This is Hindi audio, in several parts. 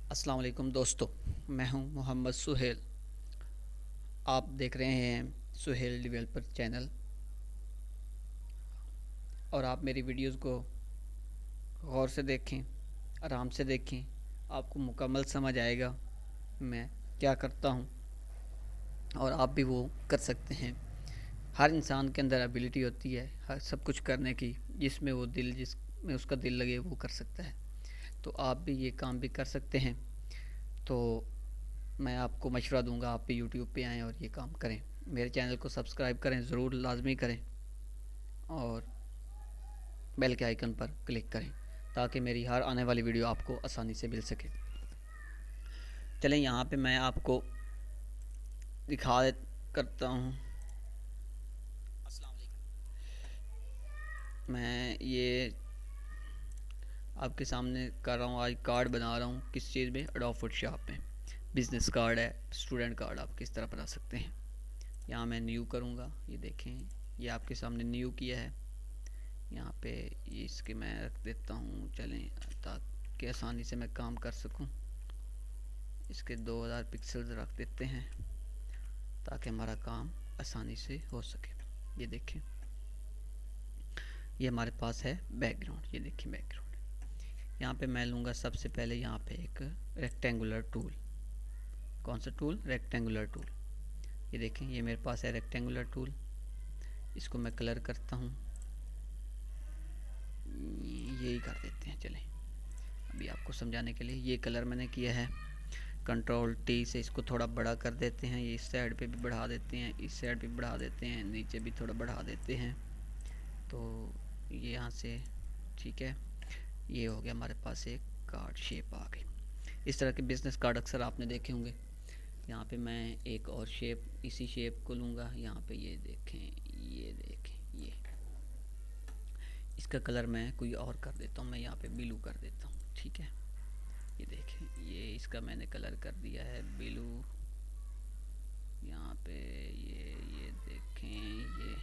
अस्सलाम वालेकुम दोस्तों, मैं हूं मोहम्मद सुहेल। आप देख रहे हैं सुहेल डेवलपर चैनल और आप मेरी वीडियोस को गौर से देखें, आराम से देखें। आपको मुकम्मल समझ आएगा मैं क्या करता हूं और आप भी वो कर सकते हैं। हर इंसान के अंदर एबिलिटी होती है हर सब कुछ करने की, जिसमें उसका दिल लगे वो कर सकता है। तो आप भी ये काम भी कर सकते हैं। तो मैं आपको मशवरा दूंगा, आप भी यूट्यूब पे आएँ और ये काम करें। मेरे चैनल को सब्सक्राइब करें, ज़रूर लाजमी करें और बेल के आइकन पर क्लिक करें ताकि मेरी हर आने वाली वीडियो आपको आसानी से मिल सके। चलें, यहाँ पे मैं आपको दिखा करता हूँ। मैं ये आपके सामने कर रहा हूँ, आज कार्ड बना रहा हूँ। किस चीज़ में? एडोब फोटोशॉप में। बिज़नेस कार्ड है, स्टूडेंट कार्ड आप किस तरह बना सकते हैं। यहाँ मैं न्यू करूँगा, ये देखें, ये आपके सामने न्यू किया है। यहाँ पे ये इसके मैं रख देता हूँ, चलें, ताकि आसानी से मैं काम कर सकूँ। इसके 2000 पिक्सल्स रख देते हैं ताकि हमारा काम आसानी से हो सके। ये देखें, ये हमारे पास है बैकग्राउंड। ये देखिए बैकग्राउंड। यहाँ पे मैं लूँगा सबसे पहले यहाँ पे एक रेक्टेंगुलर टूल। कौन सा टूल? Rectangular tool. ये देखें, ये मेरे पास है रेक्टेंगुलर टूल। इसको मैं कलर करता हूँ, यही कर देते हैं। चलें, अभी आपको समझाने के लिए ये कलर मैंने किया है। कंट्रोल टी से इसको थोड़ा बड़ा कर देते हैं। ये इस साइड पे भी बढ़ा देते हैं, इस साइड पे बढ़ा देते हैं, नीचे भी थोड़ा बढ़ा देते हैं। तो ये यहाँ से ठीक है, ये हो गया हमारे पास एक कार्ड शेप आ गई। इस तरह के बिज़नेस कार्ड अक्सर आपने देखे होंगे। यहाँ पे मैं एक और शेप, इसी शेप को लूँगा। यहाँ पे ये देखें, ये इसका कलर मैं कोई और कर देता हूँ। मैं यहाँ पे ब्लू कर देता हूँ, ठीक है। ये देखें, ये इसका मैंने कलर कर दिया है ब्लू। यहाँ पे ये देखें,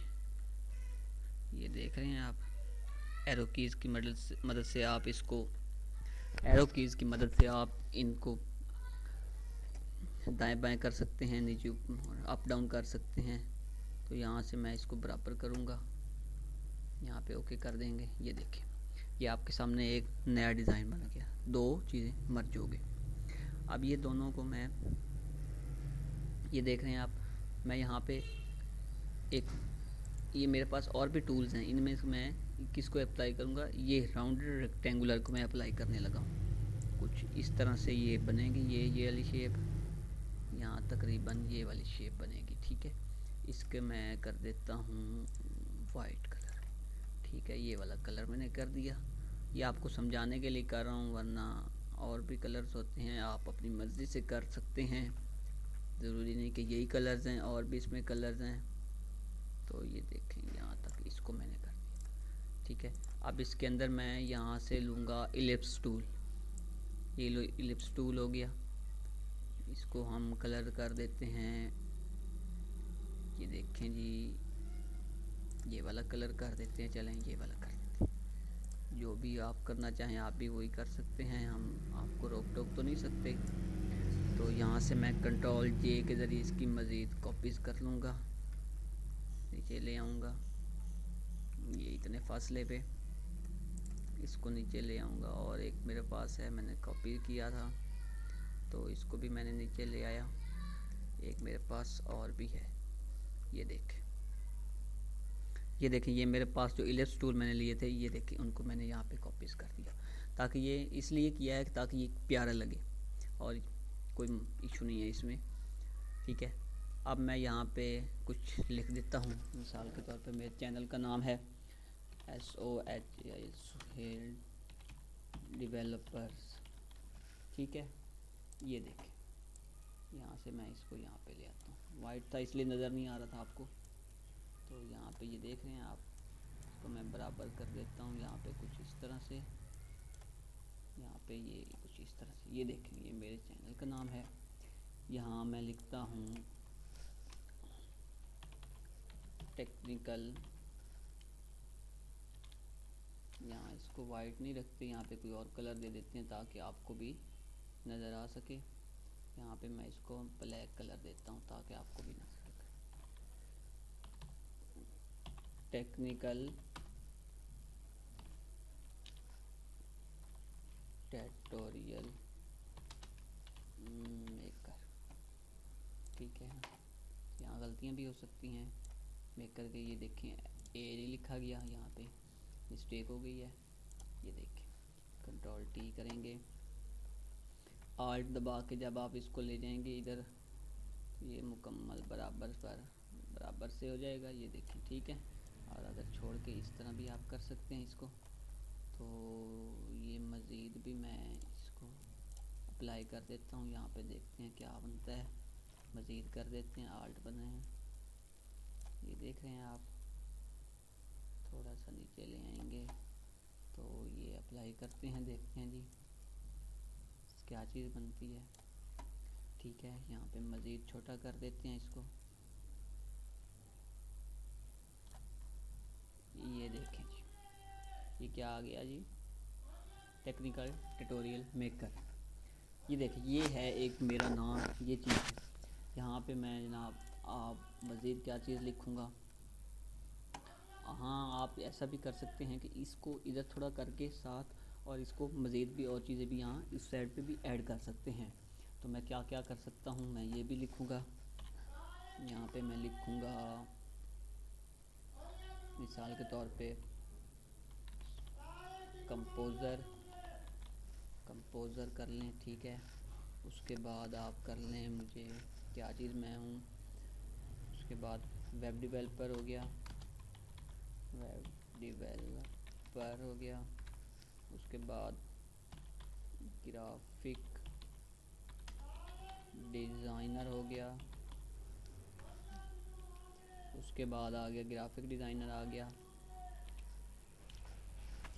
ये देख रहे हैं आप। एरो कीज़ की मदद से आप इसको, एरो कीज़ की मदद से आप इनको दाएं बाएं कर सकते हैं, नीचे अप डाउन कर सकते हैं। तो यहाँ से मैं इसको बराबर करूँगा, यहाँ पे ओके कर देंगे। ये देखें, ये आपके सामने एक नया डिज़ाइन बन गया, दो चीज़ें मर्ज हो गई। अब ये दोनों को मैं, ये देख रहे हैं आप, मैं यहाँ पे एक, ये मेरे पास और भी टूल्स हैं, इनमें से मैं किसको अप्लाई करूँगा? ये राउंडेड रेक्टेंगुलर को मैं अप्लाई करने लगा हूँ। कुछ इस तरह से ये बनेगी, ये वाली शेप, यहाँ तकरीबन ये वाली शेप बनेगी, ठीक है। इसके मैं कर देता हूँ वाइट कलर, ठीक है। ये वाला कलर मैंने कर दिया। ये आपको समझाने के लिए कर रहा हूँ, वरना और भी कलर्स होते हैं, आप अपनी मर्ज़ी से कर सकते हैं। ज़रूरी नहीं कि यही कलर्स हैं, और भी इसमें कलर्स हैं। तो ये देखें, यहाँ तक इसको मैंने कर दिया, ठीक है। अब इसके अंदर मैं यहाँ से लूँगा इलिप्स टूल। ये लो, इलिप्स टूल हो गया। इसको हम कलर कर देते हैं, ये देखें जी, ये वाला कलर कर देते हैं। चलें, ये वाला कर देते हैं। जो भी आप करना चाहें आप भी वही कर सकते हैं, हम आपको रोक टोक तो नहीं सकते। तो यहाँ से मैं कंट्रोल जे के ज़रिए इसकी मज़ीद कॉपीज़ कर लूँगा, नीचे ले आऊँगा। ये इतने फासले पे इसको नीचे ले आऊँगा। और एक मेरे पास है, मैंने कॉपी किया था, तो इसको भी मैंने नीचे ले आया। एक मेरे पास और भी है, ये देखें, ये मेरे पास जो इलिप्स टूल मैंने लिए थे, ये देखें, उनको मैंने यहाँ पे कॉपीज़ कर दिया। ताकि ये इसलिए किया है ताकि ये प्यारा लगे, और कोई इशू नहीं है इसमें, ठीक है। अब मैं यहाँ पे कुछ लिख देता हूँ। मिसाल के तौर पे मेरे चैनल का नाम है SOHAL सुहेल डेवलपर्स, ठीक है। ये देखें, यहाँ से मैं इसको यहाँ पे ले आता हूँ। वाइट था इसलिए नज़र नहीं आ रहा था आपको। तो यहाँ पे ये देख रहे हैं आप, इसको मैं बराबर कर देता हूँ यहाँ पे कुछ इस तरह से, यहाँ पे ये कुछ इस तरह से। ये देखें, ये मेरे चैनल का नाम है। यहाँ मैं लिखता हूँ टेक्निकल। यहाँ इसको वाइट नहीं रखते, यहाँ पे कोई और कलर दे देते हैं ताकि आपको भी नज़र आ सके। यहाँ पे मैं इसको ब्लैक कलर देता हूँ ताकि आपको भी नजर आए। टेक्निकल ट्यूटोरियल मेकर, ठीक है। यहाँ गलतियाँ भी हो सकती हैं मेकर के, ये देखें ए लिखा गया, यहाँ पे मिस्टेक हो गई है, ये देखें। कंट्रोल टी करेंगे, आल्ट दबा के जब आप इसको ले जाएंगे इधर, ये मुकम्मल बराबर से हो जाएगा, ये देखें, ठीक है। और अगर छोड़ के इस तरह भी आप कर सकते हैं इसको। तो ये मज़ीद भी मैं इसको अप्लाई कर देता हूँ, यहाँ पे देखते हैं क्या बनता है। मज़ीद कर देते हैं, आल्ट बने हैं, ये देख रहे हैं आप। थोड़ा सा नीचे ले आएंगे तो ये अप्लाई करते हैं, देखते हैं जी क्या चीज़ बनती है, ठीक है। यहाँ पे मज़ीद छोटा कर देते हैं इसको, ये देखें जी, ये क्या आ गया जी, टेक्निकल ट्यूटोरियल मेकर। ये देखिए, ये है एक मेरा नाम, ये चीज़ है। यहाँ पे मैं जनाब आप मज़ीद क्या चीज़ लिखूँगा। हाँ, आप ऐसा भी कर सकते हैं कि इसको इधर थोड़ा करके साथ, और इसको मज़ीद भी और चीज़ें भी यहाँ इस साइड पे भी ऐड कर सकते हैं। तो मैं क्या क्या कर सकता हूँ, मैं ये भी लिखूँगा। यहाँ पे मैं लिखूँगा मिसाल के तौर पे कंपोज़र कर लें, ठीक है। उसके बाद आप कर लें, मुझे क्या चीज़ मैं हूँ, उसके बाद वेब डेवलपर हो गया, उसके बाद ग्राफिक डिज़ाइनर हो गया, उसके बाद आ गया ग्राफिक डिज़ाइनर आ गया,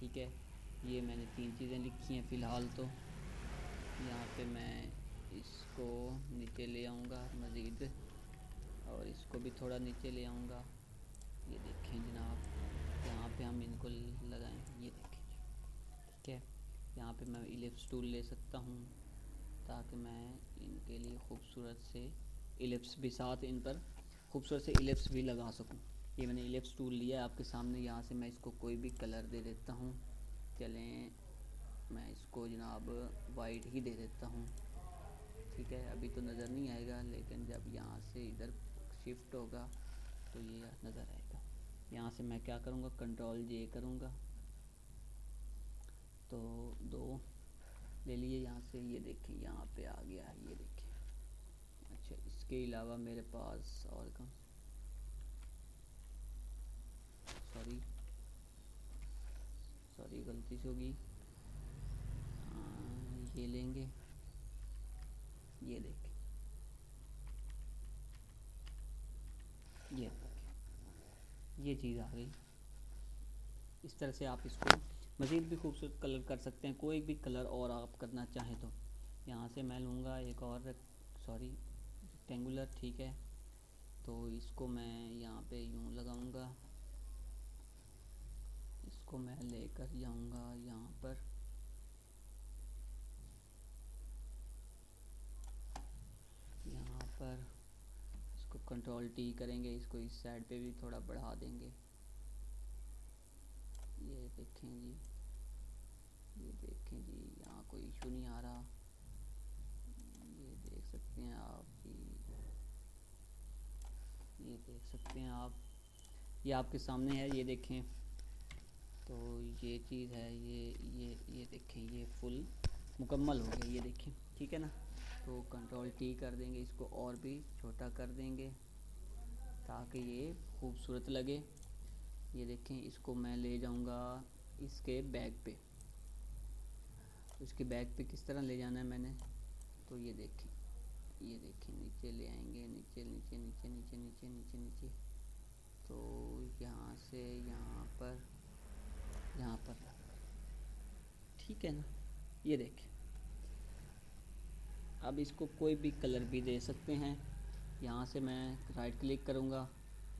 ठीक है। ये मैंने 3 चीज़ें लिखी हैं फ़िलहाल। तो यहाँ पे मैं इसको नीचे ले आऊँगा मज़ीद, और इसको भी थोड़ा नीचे ले आऊँगा, ये देखें जनाब। यहाँ पे हम इनको लगाएं, ये देखें, ठीक है। यहाँ पे मैं इलिप्स टूल ले सकता हूँ ताकि मैं इनके लिए खूबसूरत से इलिप्स भी साथ इन पर खूबसूरत से इलिप्स भी लगा सकूँ। ये मैंने इलिप्स टूल लिया है आपके सामने। यहाँ से मैं इसको कोई भी कलर दे देता हूँ, चलें मैं इसको जनाब वाइट ही दे देता हूँ, ठीक है। अभी तो नज़र नहीं आएगा, लेकिन जब यहाँ से इधर शिफ्ट होगा तो ये नज़र आएगा। यहाँ से मैं क्या करूँगा, कंट्रोल जे करूँगा, तो 2 ले लिए यहाँ से, ये देखें यहाँ पे आ गया है, ये देखें। अच्छा, इसके अलावा मेरे पास और कौन, सॉरी गलती से होगी, ये लेंगे, ये देखें, ये चीज़ आ गई। इस तरह से आप इसको मज़ीद भी खूबसूरत कलर कर सकते हैं, कोई भी कलर और आप करना चाहें तो। यहाँ से मैं लूँगा एक और रेक्टेंगुलर, ठीक है। तो इसको मैं यहाँ पे यूँ लगाऊँगा, इसको मैं लेकर जाऊँगा यहाँ पर, इसको कंट्रोल टी करेंगे, इसको इस साइड पे भी थोड़ा बढ़ा देंगे, ये देखें जी, यहाँ कोई इशू नहीं आ रहा, ये देख सकते हैं आप जी, ये देख सकते हैं आप, ये आपके सामने है, ये देखें। तो ये चीज़ है, ये देखें, ये फुल मुकम्मल हो गया, ये देखें, ठीक है ना। तो कंट्रोल टी कर देंगे, इसको और भी छोटा कर देंगे ताकि ये खूबसूरत लगे। ये देखें, इसको मैं ले जाऊंगा इसके बैक पे। इसके बैक पे किस तरह ले जाना है मैंने, तो ये देखें, नीचे ले आएंगे, नीचे, तो यहाँ से यहाँ पर, ठीक है ना। ये देखें, अब इसको कोई भी कलर भी दे सकते हैं। यहाँ से मैं राइट क्लिक करूँगा,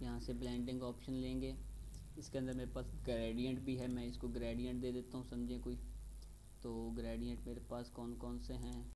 यहाँ से ब्लेंडिंग ऑप्शन लेंगे, इसके अंदर मेरे पास ग्रेडियंट भी है, मैं इसको ग्रेडियंट दे देता हूँ, समझें कोई। तो ग्रेडियंट मेरे पास कौन कौन से हैं,